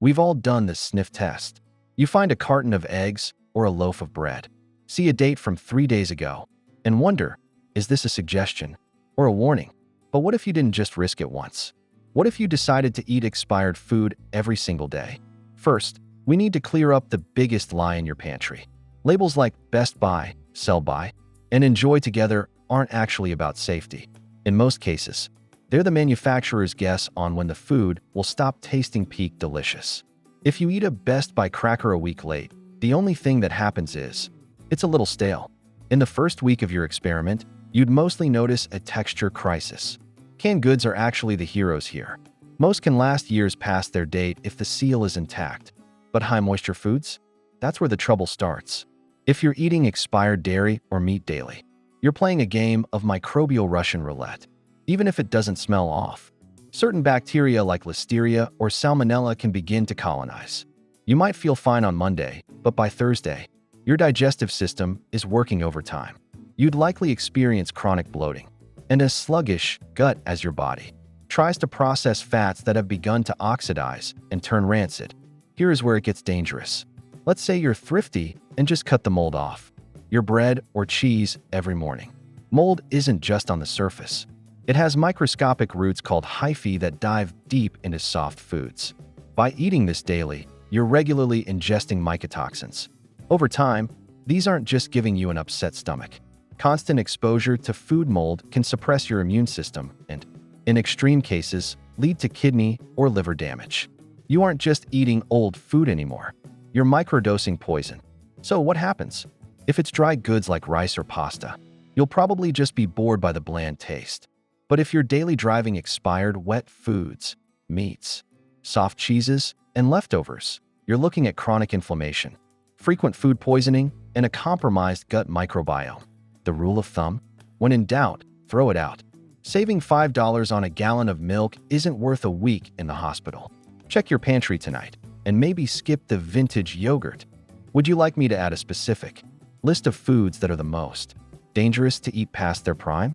We've all done this sniff test. You find a carton of eggs or a loaf of bread, see a date from 3 days ago, and wonder, is this a suggestion or a warning? But what if you didn't just risk it once? What if you decided to eat expired food every single day? First, we need to clear up the biggest lie in your pantry. Labels like Best Buy, Sell By, and Enjoy Together aren't actually about safety. In most cases, they're the manufacturer's guess on when the food will stop tasting peak delicious. If you eat a Best Buy cracker a week late, the only thing that happens is, it's a little stale. In the first week of your experiment, you'd mostly notice a texture crisis. Canned goods are actually the heroes here. Most can last years past their date if the seal is intact. But high-moisture foods? That's where the trouble starts. If you're eating expired dairy or meat daily, you're playing a game of microbial Russian roulette. Even if it doesn't smell off, certain bacteria like Listeria or Salmonella can begin to colonize. You might feel fine on Monday, but by Thursday, your digestive system is working overtime. You'd likely experience chronic bloating and a sluggish gut as your body tries to process fats that have begun to oxidize and turn rancid. Here is where it gets dangerous. Let's say you're thrifty and just cut the mold off your bread or cheese every morning. Mold isn't just on the surface. It has microscopic roots called hyphae that dive deep into soft foods. By eating this daily, you're regularly ingesting mycotoxins. Over time, these aren't just giving you an upset stomach. Constant exposure to food mold can suppress your immune system and, in extreme cases, lead to kidney or liver damage. You aren't just eating old food anymore. You're microdosing poison. So what happens? If it's dry goods like rice or pasta, you'll probably just be bored by the bland taste. But if you're daily driving expired wet foods, meats, soft cheeses, and leftovers, you're looking at chronic inflammation, frequent food poisoning, and a compromised gut microbiome. The rule of thumb? When in doubt, throw it out. Saving $5 on a gallon of milk isn't worth a week in the hospital. Check your pantry tonight, and maybe skip the vintage yogurt. Would you like me to add a specific list of foods that are the most dangerous to eat past their prime?